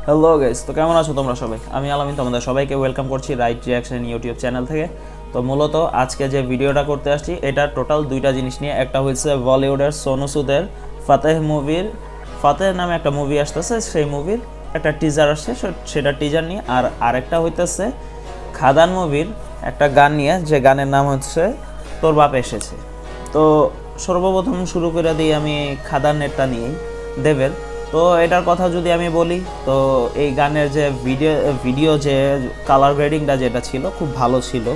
Hello guys, তো কেমন আছো তোমরা সবাই? আমি আলামিন, তোমাদের সবাইকে ওয়েলকাম করছি রাইট রিয়াকশন ইউটিউব চ্যানেল থেকে। তো মূলত আজকে যে ভিডিওটা করতে আসছি এটা টোটাল দুইটা জিনিস নিয়ে। একটা হচ্ছে বলিউডের সোনু সুদের ফাতেহ নামে একটা মুভি আসতেছে, সেই মুভির একটা টিজার আসছে, সেটা টিজার নিয়ে। আর আরেকটা হইতেছে খাদান মুভির একটা গান নিয়ে, যে গানের নাম হচ্ছে তোর বাপ এসেছে। তো সর্বপ্রথম শুরু করে দিই আমি খাদানেরটা নিয়েই, দেবের। তো এটার কথা যদি আমি বলি, তো এই গানের যে ভিডিও যে কালার গ্রেডিংটা যেটা ছিল খুব ভালো ছিল।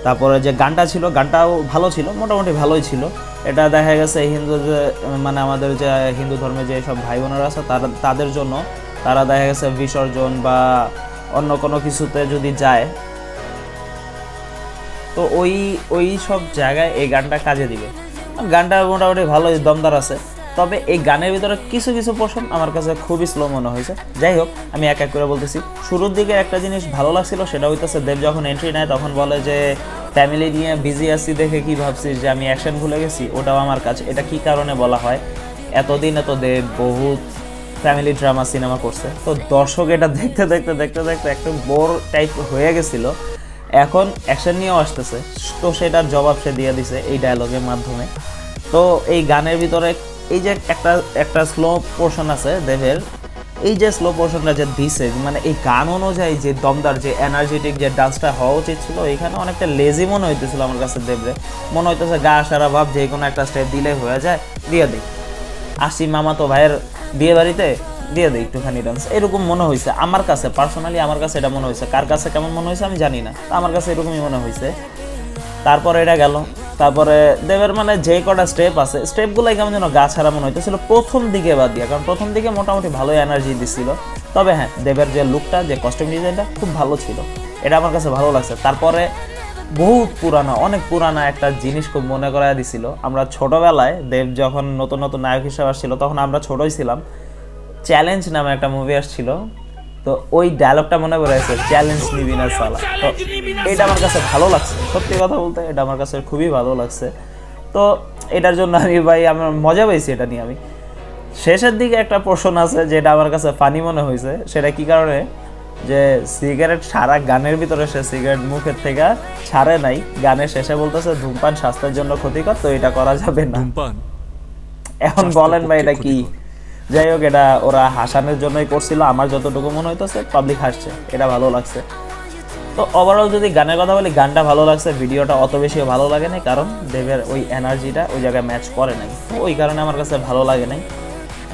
তারপরে যে গানটা ছিল, গানটাও ভালো ছিল, মোটামুটি ভালোই ছিল। এটা দেখা গেছে হিন্দু যে মানে আমাদের যে হিন্দু ধর্মে যে সব ভাই বোনেরা আছে তাদের জন্য, তারা দেখা গেছে বিসর্জন বা অন্য কোনো কিছুতে যদি যায়, তো ওই সব জায়গায় এই গানটা কাজে দিবে। গানটা মোটামুটি ভালোই দমদার আছে। তবে এই গানের ভিতরে কিছু কিছু পোর্শন আমার কাছে খুবই স্লো মনে হয়েছে। যাই হোক, আমি এক এক করে বলতেছি। শুরুর দিকে একটা জিনিস ভালো লাগছিল, সেটা হইতেছে দেব যখন এন্ট্রি নেয় তখন বলে যে ফ্যামিলি নিয়ে বিজি আছি দেখে কি ভাবছিস যে আমি অ্যাকশন ভুলে গেছি। ওটাও আমার কাছে, এটা কি কারণে বলা হয়, এতদিন এত দেব বহুত ফ্যামিলি ড্রামা সিনেমা করছে, তো দর্শক এটা দেখতে দেখতে দেখতে দেখতে একটু বোর টাইপ হয়ে গেছিলো। এখন অ্যাকশন নিয়েও আসতেছে, তো সেটার জবাব সে দিয়ে দিছে এই ডায়লগের মাধ্যমে। তো এই গানের ভিতরে এই যে একটা স্লো পোর্শন আছে দেবের, এই যে স্লো পোর্শনটা যে দিছে, মানে এই গান অনুযায়ী যে দমদার যে এনার্জেটিক যে ডান্সটা হওয়া উচিত ছিল, এখানে অনেকটা লেজি মনে হইতেছিল আমার কাছে দেবরে। মনে হইতেছে গা সারা ভাব যে কোনো একটা স্টেপ দিলে হয়ে যায়, দিয়ে দিই। আসি মামা তো ভাইয়ের বিয়ে বাড়িতে, দিয়ে দিই একটুখানি ডান্স, এরকম মনে হয়েছে আমার কাছে। পার্সোনালি আমার কাছে এটা মনে হয়েছে, কার কাছে কেমন মনে হয়েছে আমি জানি না, আমার কাছে এরকমই মনে হয়েছে। তারপরে এটা গেল, তারপরে দেবের মানে যে কটা স্টেপ আছে, স্টেপগুলাই কেমন যেন গা ছাড়া মনে হইতেছিল প্রথম দিকে বাদ দিয়ে, কারণ প্রথম দিকে মোটামুটি ভালোই এনার্জি দিচ্ছিল। তবে হ্যাঁ, দেবের যে লুকটা, যে কস্টিউম ডিজাইনটা খুব ভালো ছিল, এটা আমার কাছে ভালো লাগছে। তারপরে বহুত পুরানা, অনেক পুরানা একটা জিনিস খুব মনে করায় দিছিল। আমরা ছোটবেলায় দেব যখন নতুন নতুন নায়ক হিসেবে আসছিল, তখন আমরা ছোটই ছিলাম, চ্যালেঞ্জ নামে একটা মুভি আসছিল, তো ওই ডায়লগটা মনে পড়েছে, চ্যালেঞ্জ নিবি না সালা। তো এটা আমার কাছে ভালো লাগছে, সত্যি কথা বলতে এটা আমার কাছে খুবই ভালো লাগছে। তো এটার জন্য আমি আমার মজা পাইছি এটা নিয়ে। আমি শেষের দিকে একটা পোর্শন আছে যেটা আমার কাছে ফানি মনে হয়েছে। সেটা কি কারণে, যে সিগারেট সারা গানের ভিতরে সে সিগারেট মুখের থেকে ছাড়ে নাই, গানের শেষে বলতেছে ধূমপান স্বাস্থ্যের জন্য ক্ষতিকর, তো এটা করা যাবে না। এখন বলেন ভাই এটা কি? যাই হোক, এটা ওরা হাসানোর জন্যই করছিল, আমার যতটুকু মনে হইতেছে পাবলিক হাসছে, এটা ভালো লাগছে। তো ওভারঅল যদি গানের কথা বলি, গানটা ভালো লাগছে, ভিডিওটা অত বেশিও ভালো লাগে নাই, কারণ দেবের ওই এনার্জিটা ওই জায়গায় ম্যাচ করে নাই, তো ওই কারণে আমার কাছে ভালো লাগে নাই।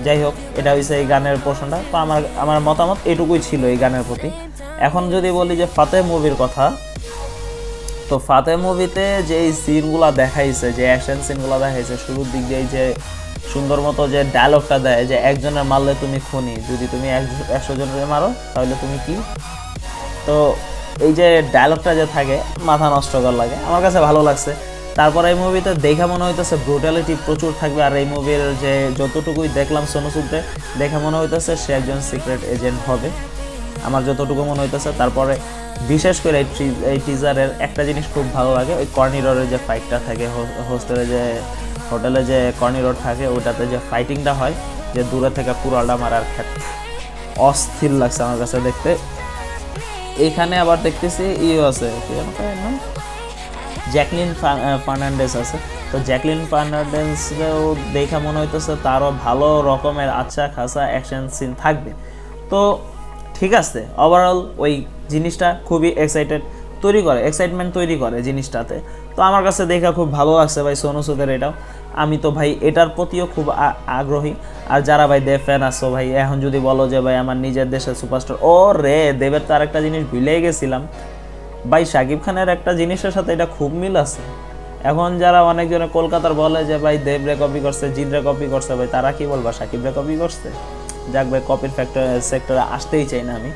যাই হোক, এটা হয়েছে এই গানের পোর্শনটা। তো আমার মতামত এটুকুই ছিল এই গানের প্রতি। এখন যদি বলি যে ফাতেহ মুভির কথা, তো ফাতেহ মুভিতে যে এই সিনগুলো দেখাইছে, যে অ্যাকশন সিনগুলো দেখাইছে, শুরুর দিক দিয়ে যে সুন্দর মতো যে ডায়লগটা দেয়, যে একজনের মারলে তুমি খুনি, যদি তুমি 100 জনের মারো তাহলে তুমি কি। তো এই যে ডায়লগটা যে থাকে, মাথা নষ্ট কর লাগে, আমার কাছে ভালো লাগছে। তারপর এই মুভিতে দেখা মনে হইতেছে ব্রুটালিটি প্রচুর থাকবে। আর এই মুভির যে যতটুকুই দেখলাম সোনু সুদকে, দেখে মনে হইতেছে সে একজন সিক্রেট এজেন্ট হবে, আমার যতটুকু মনে হইতেছে। তারপরে বিশেষ করে এই টিজারের একটা জিনিস খুব ভালো লাগে, ওই কর্নিডরের যে ফাইটটা থাকে, হোটেলে যে কর্নিডর থাকে, ওটাতে যে ফাইটিংটা হয়, যে দূরে থেকে কুড়ালটা মারার ক্ষেত্রে অস্থির লাগছে আমার কাছে দেখতে। এইখানে আবার দেখতেছি আছে জ্যাকলিন ফার্নান্ডেজ আছে, তো জ্যাকলিন ফার্নান্ডেজও দেখা মনে হইতেছে তারও ভালো রকমের আচ্ছা খাসা অ্যাকশন সিন থাকবে। তো ঠিক আছে, ওভারঅল ওই জিনিসটা খুবই এক্সাইটমেন্ট তৈরি করে জিনিসটাতে। তো আমার কাছে দেখা খুব ভালো লাগছে ভাই সোনু সুদের এটাও। আমি তো ভাই এটার প্রতিও খুব আগ্রহী। আর যারা ভাই দেব ফ্যান আসো ভাই, এখন যদি বলো যে ভাই আমার নিজের দেশের সুপারস্টার, ও রে দেবের তো আরেকটা জিনিস ভুলেই গেছিলাম ভাই, শাকিব খানের একটা জিনিসের সাথে এটা খুব মিল আছে। এখন যারা অনেকজনে কলকাতার বলে যে ভাই দেবরে কপি করছে, জিদরে কপি করছে, ভাই তারা কি বলবা শাকিবরে কপি করছে? যাক ভাই, কপির সেক্টরে আসতেই চাই না আমি,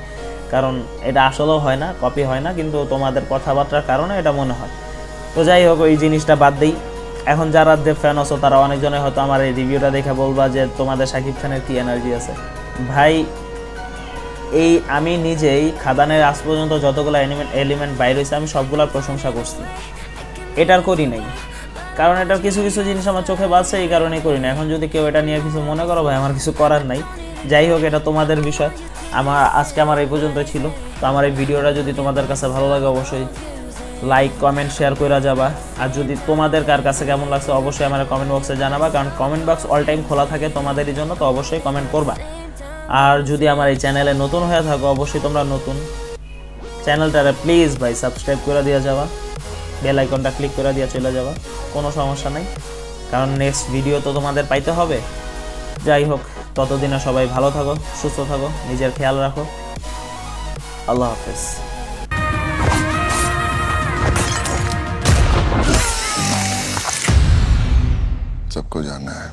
কারণ এটা আসলেও হয় না, কপি হয় না, কিন্তু তোমাদের কথাবার্তার কারণে এটা মনে হয়। তো যাই হোক, ওই জিনিসটা বাদ দিই। এখন যারা দেব ফ্যান আছো তারা অনেকজনে হয়তো আমার এই রিভিউটা দেখে বলবা যে তোমাদের শাকিব খানের কি এনার্জি আছে। ভাই এই আমি নিজেই খাদানের আজ পর্যন্ত যতগুলো এলিমেন্ট বাইর হয়েছে আমি সবগুলোর প্রশংসা করছি, এটার করি নাই। কারণ এটা কিছু কিছু জিনিস আমার চোখে বাজছে, এই কারণেই করি না। এখন যদি কেউ এটা নিয়ে কিছু মনে করো ভাই, আমার কিছু করার নাই। যাই হোক, এটা তোমাদের বিষয়। আজকে আমার এই পর্যন্ত ছিল। তো আমার এই ভিডিওটা যদি তোমাদের কাছে ভালো লাগে অবশ্যই লাইক কমেন্ট শেয়ার করে যাবা। আর যদি তোমাদের কার কাছে কেমন লাগছে অবশ্যই আমার কমেন্ট বক্সে জানাবা, কারণ কমেন্ট বক্স অল টাইম খোলা থাকে তোমাদেরই জন্য। তো অবশ্যই কমেন্ট করবা। আর যদি আমার এই চ্যানেলে নতুন হয়ে থাকো, অবশ্যই তোমরা নতুন চ্যানেলটারে প্লিজ ভাই সাবস্ক্রাইব করে দিয়ে যাবা, বেল আইকনটা ক্লিক করে দিয়ে চলে যাবা, কোনো সমস্যা নাই, কারণ নেক্সট ভিডিও তো তোমাদের পাইতে হবে। যাই হোক, ততদিনে সবাই ভালো থাকো, সুস্থ থাকো, নিজের খেয়াল রাখো। আল্লাহ হাফেজ। सबको जाना है।